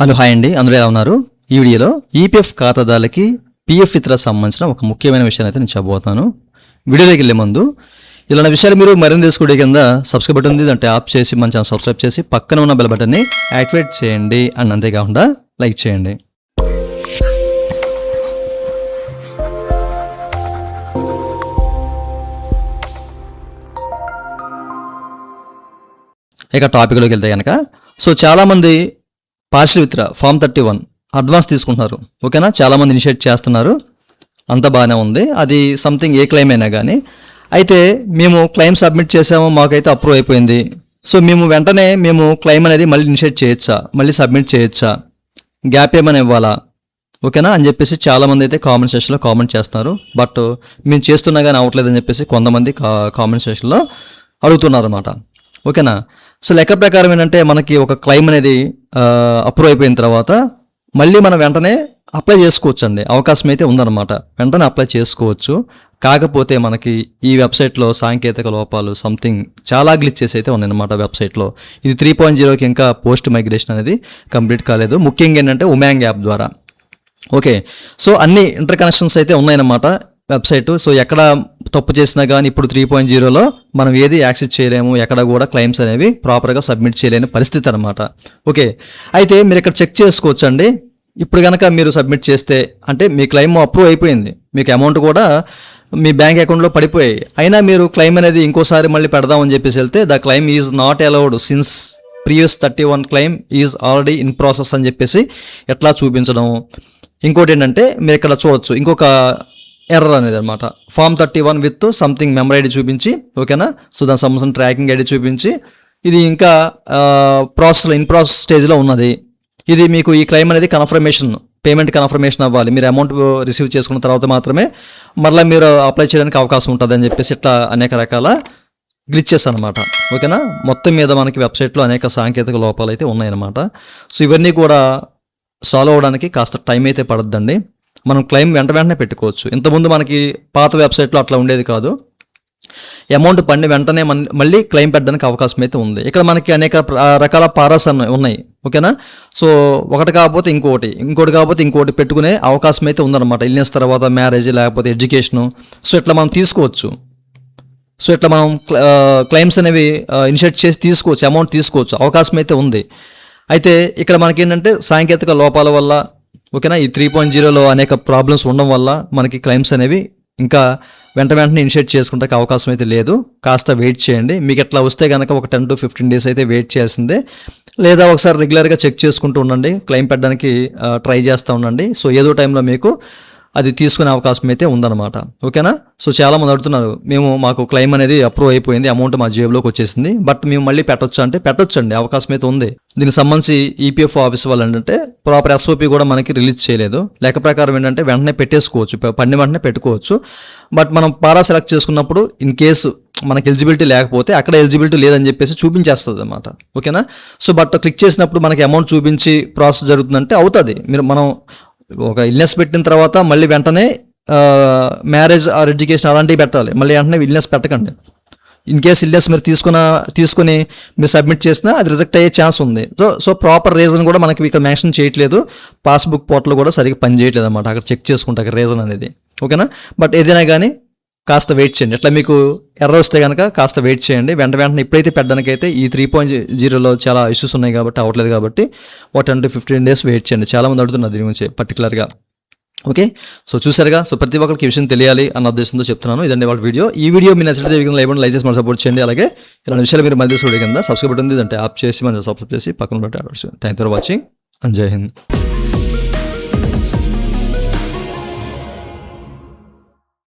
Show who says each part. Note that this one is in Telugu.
Speaker 1: హలో హాయ్ అండి, అందరూ ఎలా ఉన్నారు? ఈ వీడియోలో ఈపీఎఫ్ ఖాతాదారులకి పీఎఫ్ ఇతర సంబంధించిన ఒక ముఖ్యమైన విషయాన్ని అయితే నేను చెప్పబోతున్నాను. వీడియోలోకి వెళ్ళే ముందు ఇలాంటి విషయాలు మీరు మరింత తెలుసుకోవడం కింద సబ్స్క్రైబ్ బటన్ ఉంది, అంటే ఆప్ చేసి మన ఛానల్ సబ్స్క్రైబ్ చేసి పక్కన ఉన్న బెల్ బటన్ని యాక్టివేట్ చేయండి అండ్ అంతేకాకుండా లైక్ చేయండి. ఇక టాపిక్లోకి వెళ్తే కనుక చాలామంది పార్షియల్ విత్డ్రా ఫామ్ 31 అడ్వాన్స్ తీసుకుంటున్నారు. ఓకేనా, చాలామంది ఇనిషియేట్ చేస్తున్నారు, అంత బాగానే ఉంది. అది సంథింగ్ ఏ క్లెయిమ్ అయినా కానీ. అయితే మేము క్లెయిమ్ సబ్మిట్ చేసాము, మాకైతే అప్రూవ్ అయిపోయింది. మేము వెంటనే క్లెయిమ్ అనేది మళ్ళీ ఇనిషియేట్ చేయొచ్చా, మళ్ళీ సబ్మిట్ చేయొచ్చా, గ్యాప్ ఏమైనా ఇవ్వాలా, ఓకేనా అని చెప్పేసి చాలామంది అయితే కామెంట్ సెక్షన్లో కామెంట్ చేస్తున్నారు. బట్ మేము చేస్తున్నా కానీ అవ్వట్లేదని చెప్పేసి కొంతమంది కామెంట్ సెక్షన్లో అడుగుతున్నారు అన్నమాట. ఓకేనా, లెక్క ప్రకారం ఏంటంటే మనకి ఒక క్లెయిమ్ అనేది అప్రూవ్ అయిపోయిన తర్వాత మళ్ళీ మనం వెంటనే అప్లై చేసుకోవచ్చు అండి. అవకాశం అయితే ఉందన్నమాట, వెంటనే అప్లై చేసుకోవచ్చు. కాకపోతే మనకి ఈ వెబ్సైట్లో సాంకేతిక లోపాలు సంథింగ్ చాలా గ్లిచెస్ అయితే ఉన్నాయన్నమాట వెబ్సైట్లో. ఇది 3.0కి ఇంకా పోస్ట్ మైగ్రేషన్ అనేది కంప్లీట్ కాలేదు. ముఖ్యంగా ఏంటంటే ఉమాంగ్ యాప్ ద్వారా. ఓకే, అన్ని ఇంటర్ కనెక్షన్స్ అయితే ఉన్నాయన్నమాట వెబ్సైట్. ఎక్కడ తప్పు చేసినా కానీ ఇప్పుడు 3.0లో మనం ఏది యాక్సెస్ చేయలేము, ఎక్కడ కూడా క్లెయిమ్స్ అనేవి ప్రాపర్గా సబ్మిట్ చేయలేని పరిస్థితి అనమాట. ఓకే, అయితే మీరు ఇక్కడ చెక్ చేసుకోవచ్చు అండి. ఇప్పుడు కనుక మీరు సబ్మిట్ చేస్తే అంటే మీ క్లెయిమ్ అప్రూవ్ అయిపోయింది, మీకు అమౌంట్ కూడా మీ బ్యాంక్ అకౌంట్లో పడిపోయాయి, అయినా మీరు క్లెయిమ్ అనేది ఇంకోసారి మళ్ళీ పెడదామని చెప్పేసి వెళ్తే the claim is not allowed since previous 31 claim is already in process అని చెప్పేసి ఎట్లా చూపించడం. ఇంకోటి ఏంటంటే మీరు ఇక్కడ చూడొచ్చు ఇంకొక ఎర్రర్ అనేది అనమాట. Form 31 with something member ID చూపించి, ఓకేనా, దానికి సంబంధించిన ట్రాకింగ్ ఐడి చూపించి ఇది ఇంకా ఇన్ ప్రాసెస్ స్టేజ్లో ఉన్నది. ఇది మీకు ఈ క్లెయిమ్ అనేది పేమెంట్ కన్ఫర్మేషన్ అవ్వాలి. మీరు అమౌంట్ రిసీవ్ చేసుకున్న తర్వాత మాత్రమే మరలా మీరు అప్లై చేయడానికి అవకాశం ఉంటుంది అని చెప్పేసి ఇట్లా అనేక రకాల గ్లిచెస్ అనమాట. ఓకేనా, మొత్తం మీద మనకి వెబ్సైట్లో అనేక సాంకేతిక లోపాలు అయితే ఉన్నాయన్నమాట. ఇవన్నీ కూడా సాల్వ్ అవ్వడానికి కాస్త టైం అయితే పడుద్దండి. మనం క్లెయిమ్ వెంటనే పెట్టుకోవచ్చు. ఇంతకుముందు మనకి పాత వెబ్సైట్లో అట్లా ఉండేది కాదు. అమౌంట్ పడిన వెంటనే మళ్ళీ క్లెయిమ్ పెట్టడానికి అవకాశం అయితే ఉంది. ఇక్కడ మనకి అనేక రకాల పారాస్ ఉన్నాయి. ఓకేనా, ఒకటి కాకపోతే ఇంకోటి కాకపోతే ఇంకోటి పెట్టుకునే అవకాశం అయితే ఉందన్నమాట. ఇల్నెస్ తర్వాత మ్యారేజ్ లేకపోతే ఎడ్యుకేషను. ఇట్లా మనం తీసుకోవచ్చు. ఇట్లా మనం క్లెయిమ్స్ అనేవి ఇనిషియేట్ చేసి తీసుకోవచ్చు, అమౌంట్ తీసుకోవచ్చు, అవకాశం అయితే ఉంది. అయితే ఇక్కడ మనకి ఏంటంటే సాంకేతిక లోపాల వల్ల, ఓకేనా, ఈ 3.0లో అనేక ప్రాబ్లమ్స్ ఉండడం వల్ల మనకి క్లెయిమ్స్ అనేవి ఇంకా వెంటనే ఇనిషియేట్ చేసుకుంటే అవకాశం అయితే లేదు. కాస్త వెయిట్ చేయండి. మీకు ఎట్లా వస్తే కనుక ఒక 10 to 15 days అయితే వెయిట్ చేయాల్సిందే. లేదా ఒకసారి రెగ్యులర్గా చెక్ చేసుకుంటూ ఉండండి, క్లెయిమ్ పెట్టడానికి ట్రై చేస్తూ ఉండండి. ఏదో టైంలో మీకు అది తీసుకునే అవకాశం అయితే ఉందన్నమాట. ఓకేనా, చాలామంది అడుగుతున్నారు, మాకు క్లెయిమ్ అనేది అప్రూవ్ అయిపోయింది, అమౌంట్ మా జేబులోకి వచ్చేసింది, బట్ మేము మళ్ళీ పెట్టొచ్చు అంటే పెట్టొచ్చండి, అవకాశం అయితే ఉంది. దీనికి సంబంధించి ఈపీఎఫ్ ఆఫీస్ వాళ్ళు ఏంటంటే ప్రాపర్ ఎస్ఓపి కూడా మనకి రిలీజ్ చేయలేదు. లెక్క ప్రకారం ఏంటంటే వెంటనే పెట్టేసుకోవచ్చు, పడిన వెంటనే పెట్టుకోవచ్చు. బట్ మనం పారా సెలెక్ట్ చేసుకున్నప్పుడు ఇన్ కేసు మనకి ఎలిజిబిలిటీ లేకపోతే అక్కడ ఎలిజిబిలిటీ లేదని చెప్పేసి చూపించేస్తుంది అనమాట. ఓకేనా, బట్ క్లిక్ చేసినప్పుడు మనకి అమౌంట్ చూపించి ప్రాసెస్ జరుగుతుందంటే అవుతుంది. మనం ఒక ఇల్నెస్ పెట్టిన తర్వాత మళ్ళీ వెంటనే మ్యారేజ్ ఆర్ ఎడ్యుకేషన్ అలాంటివి పెట్టాలి, మళ్ళీ వెంటనే ఇల్నెస్ పెట్టకండి. ఇన్ కేస్ ఇల్నెస్ మీరు తీసుకొని మీరు సబ్మిట్ చేసినా అది రిజెక్ట్ అయ్యే ఛాన్స్ ఉంది. ప్రాపర్ రీజన్ కూడా మనకి ఇక్కడ మెన్షన్ చేయట్లేదు. పాస్బుక్ పోర్టల్ కూడా సరిగ్గా పని చేయట్లేదు అనమాట, అక్కడ చెక్ చేసుకుంటారు రీజన్ అనేది. ఓకేనా, బట్ ఏదైనా కానీ కాస్త వెయిట్ చేయండి. ఎట్లా మీకు ఎర్ర వస్తే కనుక కాస్త వెయిట్ చేయండి. వెంటనే ఇప్పుడైతే పెట్టడానికైతే ఈ 3.0లో చాలా ఇష్యూస్ ఉన్నాయి కాబట్టి అవ్వట్లేదు కాబట్టి 10 to 15 days వెయిట్ చేయండి. చాలామంది అడుగుతున్నారు దీని గురించి పర్టికులర్గా. ఓకే, చూసారుగా. ప్రతి ఒక్కరికి ఈ విషయం తెలియాలి అన్న ఉద్దేశంతో చెప్తున్నాను. ఇదండి వాళ్ళ వీడియో. ఈ వీడియో మీరు నచ్చితే లైక్ చేసి మనం సపోర్ట్ చేయండి. అలాగే ఇలాంటి విషయాలు మీరు మళ్ళీ చూడే కింద సబ్స్క్రైబ్ ఉంటుంది, అంటే ఆప్ చేసి మనం సబ్స్క్రైబ్ చేసి పక్కన పెట్టి thank you for watching and జై హింద్.